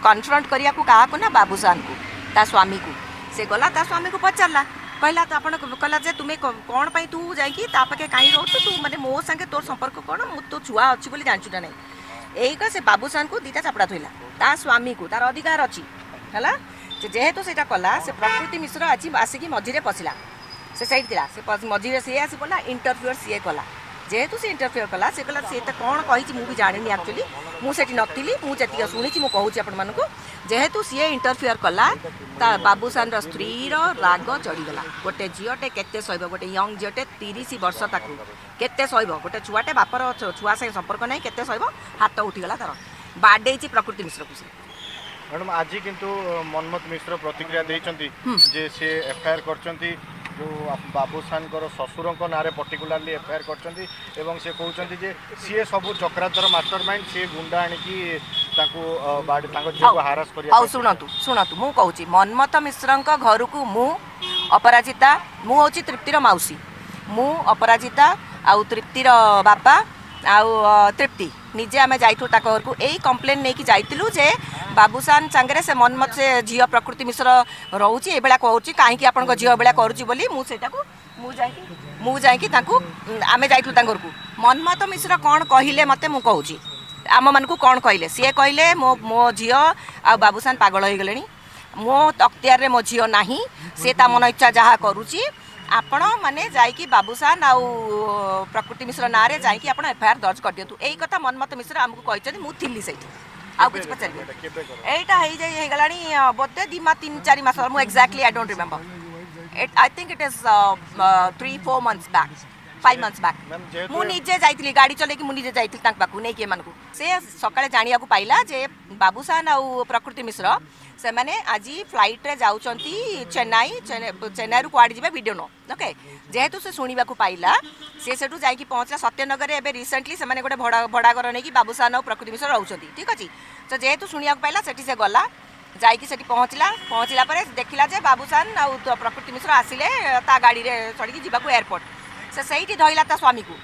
confront करिया को कहा को ना बाबूसान को ता स्वामी को से गला ता स्वामी को पचारला कहला तो आपण कहला जे तुम्हें कौन पाई तू जाइकी ता पाखे कहीं रोच तू माने मो संगे तोर संपर्क कौन मु तो छुआ अच्छी बोली जानचु ना नहीं यही से बाबूसान को दीटा चापड़ा थोला ता स्वामी को तार अधिकार अच्छी है जेहेतु से कला से प्रकृति मिश्र आज आसिक मझे पशिला से सैड थी से मझे सी आसी पड़ा इंटरफियर सी कला जेहेतु से इंटरफियर कला से कहला सी तो कौन कही मुझे जानी एक्चुअली मुझे नी मुझे शुणी मुझे आपण को जेहेतु सी इंटरफियर कला बाबूसान स्त्री राग चढ़ीगला गोटे झीटे केते सहब गोटे यंग झीटे 30 वर्ष ताकू केते सहब गोटे छुआटे बापर छुआ संगे संपर्क नहीं केते सहब हाथ उठीगला तार बाडे प्रकृति मिश्र को मैडम आज किंतु मनमत मिश्र प्रतिक्रिया देइचंती जे से एफआईआर करचंती जो बाबूसान ससुर ना पर्टिकुलाली एफआईआर करचंती एवं से कहउचंती जे सी सब चक्रातर मास्टरमाइंड सी गुंडा आनिकी ताको बाडी ताको झियो हारास करिया आ सुनतु मु कहूची मनमत मिश्रंक घर को मु अपराजिता मु होची तृप्तिर मौसी मु अपराजिता आउ तृप्तिर बापा आउ तृप्ति निजे आम जाइथु ता घर को यही कंप्लेन नहीं कि जाइतिलु जे बाबूसान सांगरे से मनमत से झील प्रकृति मिश्र रोची ए बेला कहूची कहीं आपण झील बेला करूची बोली मु जाइकी आमे जाइथु ता घर को मनमत मिश्र कौन कहले मते मु कहूची आम मान को कौन कहले सी कहले मो झील आ बाबूसान पागल हो गले मो अख्तियार मो झील नाही से ता मन इच्छा जहाँ करुची आपण माने जाइकी बाबूसान आउ प्रकृति मिश्र ना रे जाइकी आपण एफआईआर दर्ज कर दियंतु एई कथा मनमत मिश्र हमको कहचनी मु थिली सेठी आउ कुछ पचार एटा हे गलानी बोधे 2-3-4 मास मु exactly I don't remember I think it is 3-4 months back 5 months back मु निजे जाइतिली गाड़ी चले कि मु निजे जाइतिली ताक पाकू नै के मानकू से सकाळे जानिया को पाइला जे बाबूसान आउ प्रकृति मिश्र से माने आज फ्लाइट रे जाउचंती चेन्नई रु कुआडी जिबे वीडियो नो ओके जेहेतु से सुनिबा को पाइला से सेठू जाइकी पहुंचला सत्यनगर एबे रिसेंटली से माने गोटे भड़ा घर नै कि बाबूसान और प्रकृति मिश्र रहउचंती ठीक अछि तो जेहेतु सुनिया को पाइला सेठी से गला जाइकी सेठी पहुंचला परे देखिला जे बाबूसान आउ प्रकृति मिश्र आसिले ता गाड़ी रे चढ़ी जिबा को एयरपोर्ट से सहीठी धइला ता स्वामी को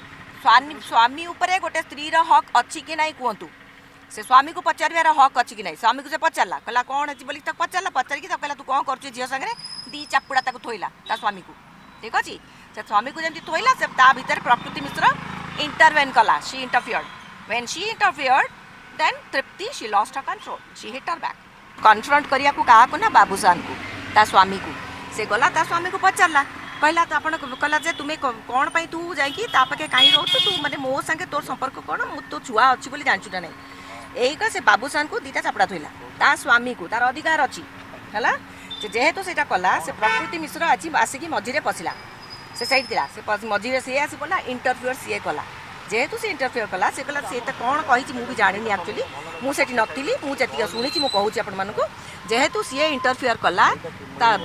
स्वामी उपरे गोटे स्त्री रो हक अछि कि नै कहंतु से स्वामी को पचार हक अच्छी कि नहीं स्वामी को से पचारा कहला कौन अच्छी बोली पचारा पचारिकी कहला तू कौन कर झील सागर दी चापुड़ा ताको थोइला ता स्वामी को ठीक अच्छे से स्वामी को जमी थोइला से ता भीतर प्रकृति मिश्र इंटरवेन कला she interfered when she interfered then Tripti she lost her control she hit her back confront करिया को कहा को ना बाबूसान को ता स्वामी को से गला ता स्वामी को पचारला कहला तो आपण कहला जे तुम्हें कौन पाई तू जाइकी ता पाखे कहीं रोच तू माने मो संगे तोर संपर्क कौन मु तो छुआ अच्छी बोली जानचु ना नहीं यही से बाबूसान को दीटा चापड़ा थोला ता स्वामी को तार अधिकार अच्छी है जेहेतु से कला से प्रकृति मिश्र आज आसिक मझे पशिला से सैड थी से मझे सी आसी पड़ा इंटरफियर सी कला जेहेतु से इंटरफियर कला से कहला सी तो कौन कही मुझे जानी एक्चुअली मुझे नी मुझे शुणी मुझे आपण को जेहेतु सी इंटरफियर कला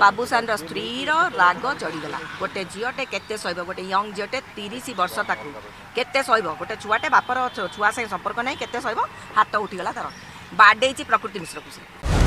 बाबूसान स्त्री राग चढ़ीगला गोटे झीटे केते सहब गोटे यंग झीटे 30 वर्ष ताकू केते सहब गोटे छुआटे बापर छुआ संगे संपर्क नहीं केते सहब हाथ उठीगला तार बाडे प्रकृति मिश्र को